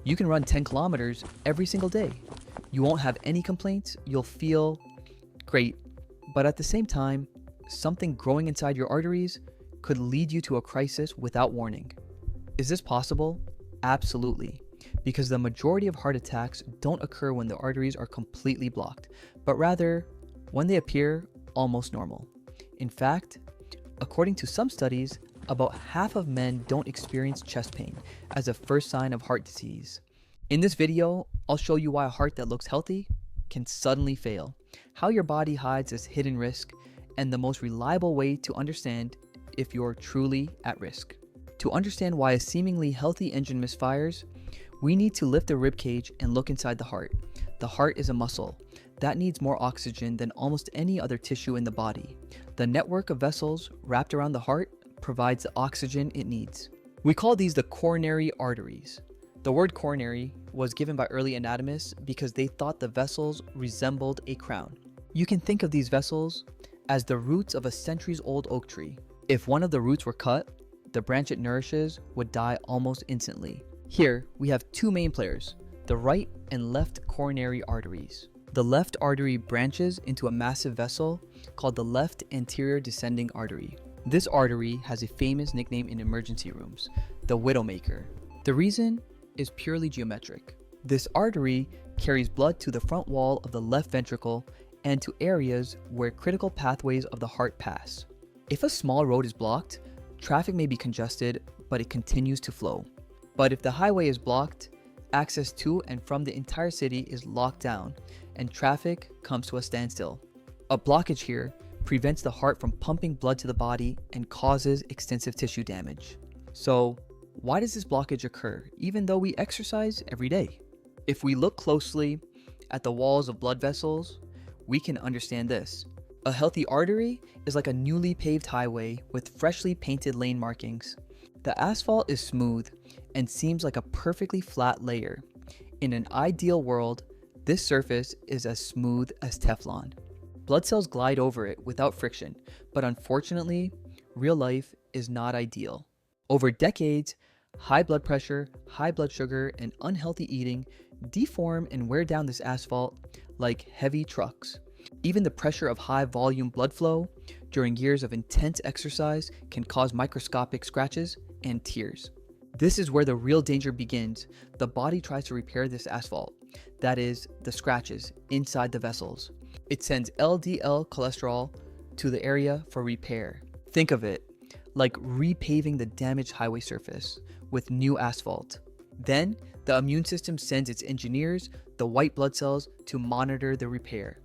You can run 10 kilometers every single day. You won't have any complaints, you'll feel great, but at the same time, something growing inside your arteries could lead you to a crisis without warning. Is this possible? Absolutely, because the majority of heart attacks don't occur when the arteries are completely blocked, but rather when they appear almost normal. In fact, according to some studies, about half of men don't experience chest pain as a first sign of heart disease. In this video, I'll show you why a heart that looks healthy can suddenly fail, how your body hides this hidden risk, and the most reliable way to understand if you're truly at risk. To understand why a seemingly healthy engine misfires, we need to lift the ribcage and look inside the heart. The heart is a muscle that needs more oxygen than almost any other tissue in the body. The network of vessels wrapped around the heart provides the oxygen it needs. We call these the coronary arteries. The word coronary was given by early anatomists because they thought the vessels resembled a crown. You can think of these vessels as the roots of a centuries-old oak tree. If one of the roots were cut, the branch it nourishes would die almost instantly. Here, we have two main players, the right and left coronary arteries. The left artery branches into a massive vessel called the left anterior descending artery. This artery has a famous nickname in emergency rooms, the Widowmaker. The reason is purely geometric. This artery carries blood to the front wall of the left ventricle and to areas where critical pathways of the heart pass. If a small road is blocked, traffic may be congested, but it continues to flow. But if the highway is blocked, access to and from the entire city is locked down, and traffic comes to a standstill. A blockage here prevents the heart from pumping blood to the body and causes extensive tissue damage. So, why does this blockage occur even though we exercise every day? If we look closely at the walls of blood vessels, we can understand this. A healthy artery is like a newly paved highway with freshly painted lane markings. The asphalt is smooth and seems like a perfectly flat layer. In an ideal world, this surface is as smooth as Teflon. Blood cells glide over it without friction, but unfortunately, real life is not ideal. Over decades, high blood pressure, high blood sugar, and unhealthy eating deform and wear down this asphalt like heavy trucks. Even the pressure of high volume blood flow during years of intense exercise can cause microscopic scratches and tears. This is where the real danger begins. The body tries to repair this asphalt, that is, the scratches inside the vessels. It sends LDL cholesterol to the area for repair. Think of it like repaving the damaged highway surface with new asphalt. Then, the immune system sends its engineers, the white blood cells, to monitor the repair.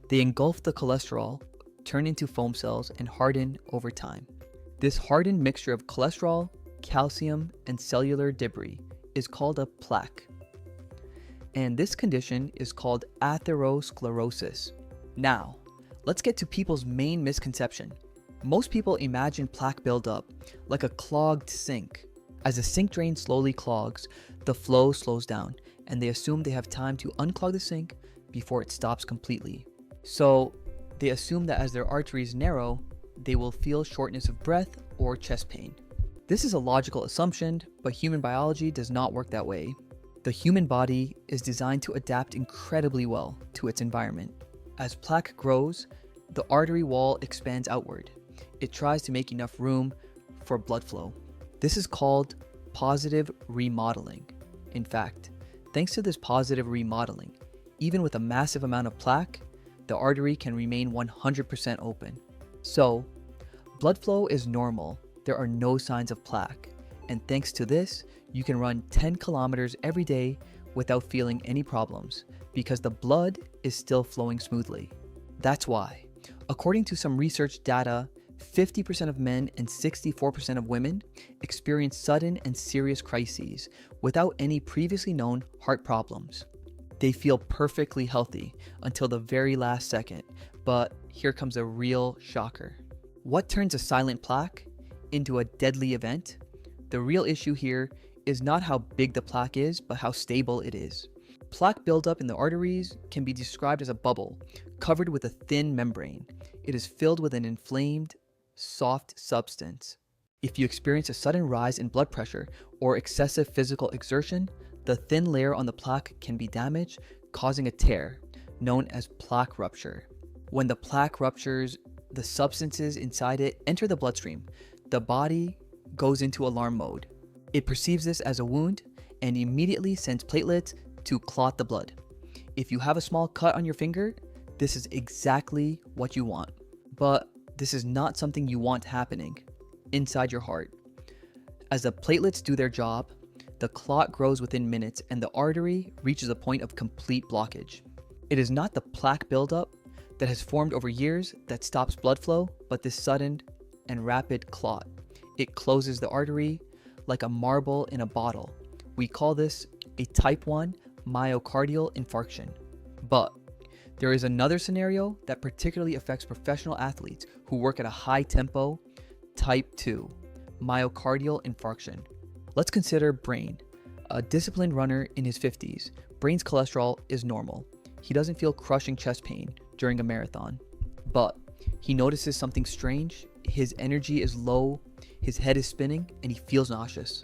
They engulf the cholesterol, turn into foam cells, and harden over time. This hardened mixture of cholesterol, calcium, and cellular debris is called a plaque. And this condition is called atherosclerosis. Now, let's get to people's main misconception. Most people imagine plaque buildup like a clogged sink. As the sink drain slowly clogs, the flow slows down, and they assume they have time to unclog the sink before it stops completely. So, they assume that as their arteries narrow, they will feel shortness of breath or chest pain. This is a logical assumption, but human biology does not work that way. The human body is designed to adapt incredibly well to its environment. As plaque grows, the artery wall expands outward. It tries to make enough room for blood flow. This is called positive remodeling. In fact, thanks to this positive remodeling, even with a massive amount of plaque, the artery can remain 100% open. So, blood flow is normal. There are no signs of plaque. And thanks to this, you can run 10 kilometers every day without feeling any problems because the blood is still flowing smoothly. That's why, according to some research data, 50% of men and 64% of women experience sudden and serious crises without any previously known heart problems. They feel perfectly healthy until the very last second, but here comes a real shocker. What turns a silent plaque into a deadly event? The real issue here is not how big the plaque is, but how stable it is. Plaque buildup in the arteries can be described as a bubble covered with a thin membrane. It is filled with an inflamed, soft substance. If you experience a sudden rise in blood pressure or excessive physical exertion, The thin layer on the plaque can be damaged, causing a tear, known as plaque rupture. When the plaque ruptures, the substances inside it enter the bloodstream. The body goes into alarm mode. It perceives this as a wound and immediately sends platelets to clot the blood. If you have a small cut on your finger, this is exactly what you want. But this is not something you want happening inside your heart. As the platelets do their job, the clot grows within minutes and the artery reaches a point of complete blockage. It is not the plaque buildup that has formed over years that stops blood flow, but this sudden and rapid clot. It closes the artery like a marble in a bottle. We call this a type 1 myocardial infarction. But there is another scenario that particularly affects professional athletes who work at a high tempo, type 2 myocardial infarction. Let's consider Brain, a disciplined runner in his 50s. Brain's cholesterol is normal. He doesn't feel crushing chest pain during a marathon, but he notices something strange. His energy is low, his head is spinning, and he feels nauseous.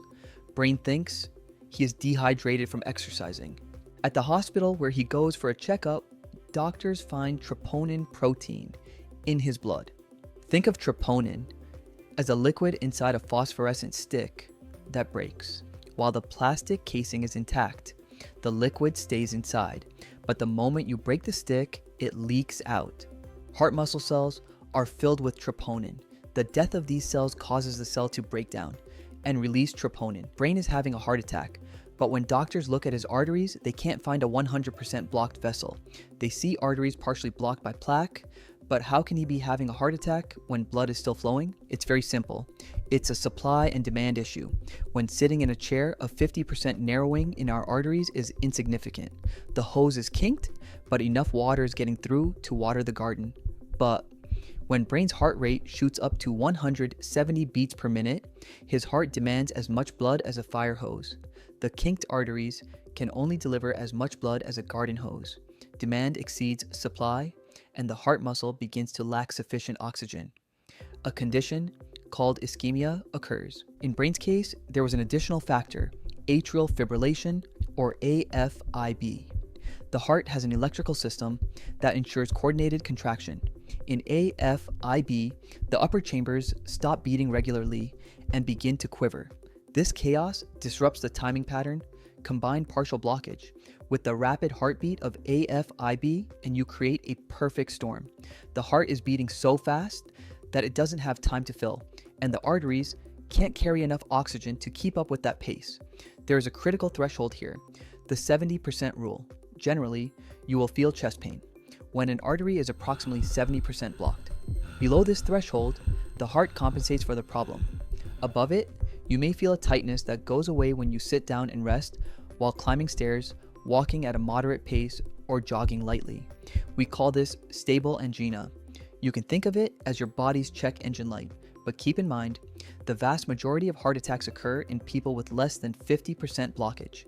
Brain thinks he is dehydrated from exercising. At the hospital where he goes for a checkup, doctors find troponin protein in his blood. Think of troponin as a liquid inside a phosphorescent stick that breaks. While the plastic casing is intact, the liquid stays inside, but the moment you break the stick, it leaks out. Heart muscle cells are filled with troponin. The death of these cells causes the cell to break down and release troponin. Brain is having a heart attack, but when doctors look at his arteries, they can't find a 100% blocked vessel. They see arteries partially blocked by plaque, but how can he be having a heart attack when blood is still flowing? It's very simple. It's a supply and demand issue. When sitting in a chair, a 50% narrowing in our arteries is insignificant. The hose is kinked, but enough water is getting through to water the garden. But when Brain's heart rate shoots up to 170 beats per minute, his heart demands as much blood as a fire hose. The kinked arteries can only deliver as much blood as a garden hose. Demand exceeds supply, and the heart muscle begins to lack sufficient oxygen. A condition called ischemia occurs. In Brain's case, there was an additional factor, atrial fibrillation, or AFib. The heart has an electrical system that ensures coordinated contraction. In AFib, the upper chambers stop beating regularly and begin to quiver. This chaos disrupts the timing pattern, combine partial blockage with the rapid heartbeat of AFib, and you create a perfect storm. The heart is beating so fast that it doesn't have time to fill, and the arteries can't carry enough oxygen to keep up with that pace. There is a critical threshold here, the 70% rule. Generally, you will feel chest pain when an artery is approximately 70% blocked. Below this threshold, the heart compensates for the problem. Above it, you may feel a tightness that goes away when you sit down and rest while climbing stairs, walking at a moderate pace, or jogging lightly. We call this stable angina. You can think of it as your body's check engine light, but keep in mind, the vast majority of heart attacks occur in people with less than 50% blockage.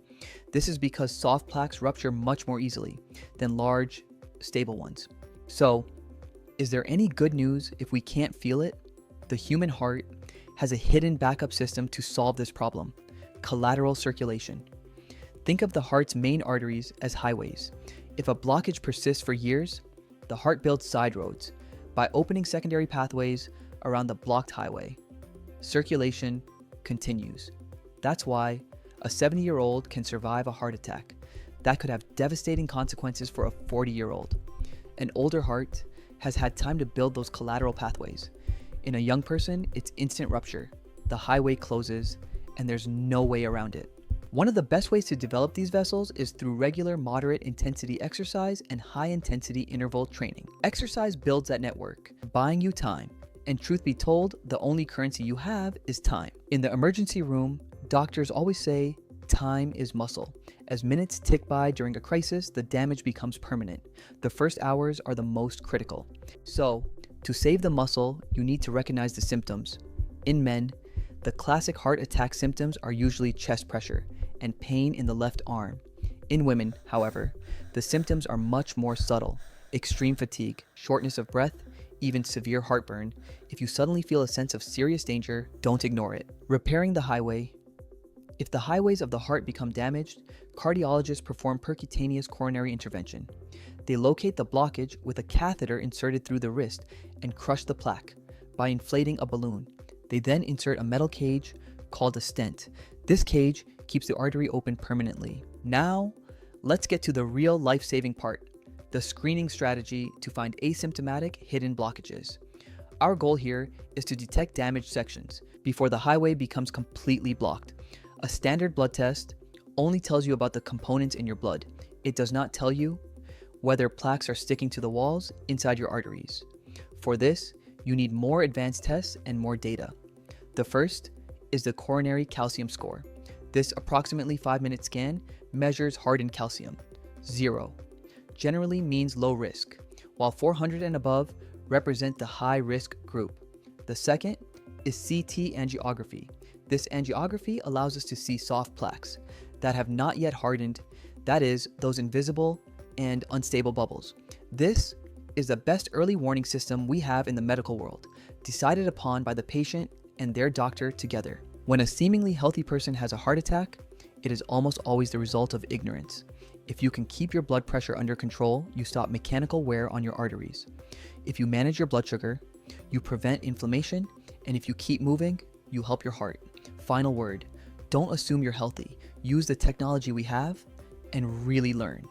This is because soft plaques rupture much more easily than large, stable ones. So, is there any good news if we can't feel it? The human heart has a hidden backup system to solve this problem: collateral circulation. Think of the heart's main arteries as highways. If a blockage persists for years, the heart builds side roads by opening secondary pathways around the blocked highway. Circulation continues. That's why a 70-year-old can survive a heart attack that could have devastating consequences for a 40-year-old. An older heart has had time to build those collateral pathways. In a young person, it's instant rupture. The highway closes, and there's no way around it. One of the best ways to develop these vessels is through regular moderate intensity exercise and high intensity interval training. Exercise builds that network, buying you time. And truth be told, the only currency you have is time. In the emergency room, doctors always say, time is muscle. As minutes tick by during a crisis, the damage becomes permanent. The first hours are the most critical. So, to save the muscle, you need to recognize the symptoms. In men, the classic heart attack symptoms are usually chest pressure and pain in the left arm. In women, however, the symptoms are much more subtle: extreme fatigue, shortness of breath, even severe heartburn. If you suddenly feel a sense of serious danger, don't ignore it. Repairing the highway If the highways of the heart become damaged, cardiologists perform percutaneous coronary intervention. They locate the blockage with a catheter inserted through the wrist and crush the plaque by inflating a balloon. They then insert a metal cage called a stent. This cage keeps the artery open permanently. Now, let's get to the real life-saving part, the screening strategy to find asymptomatic hidden blockages. Our goal here is to detect damaged sections before the highway becomes completely blocked. A standard blood test only tells you about the components in your blood. It does not tell you whether plaques are sticking to the walls inside your arteries. For this, you need more advanced tests and more data. The first is the coronary calcium score. This approximately 5-minute scan measures hardened calcium. 0 generally means low risk, while 400 and above represent the high risk group. The second is CT angiography. This angiography allows us to see soft plaques that have not yet hardened, that is, those invisible and unstable bubbles. This is the best early warning system we have in the medical world, decided upon by the patient and their doctor together. When a seemingly healthy person has a heart attack, it is almost always the result of ignorance. If you can keep your blood pressure under control, you stop mechanical wear on your arteries. If you manage your blood sugar, you prevent inflammation, and if you keep moving, you help your heart. Final word, don't assume you're healthy. Use the technology we have and really learn.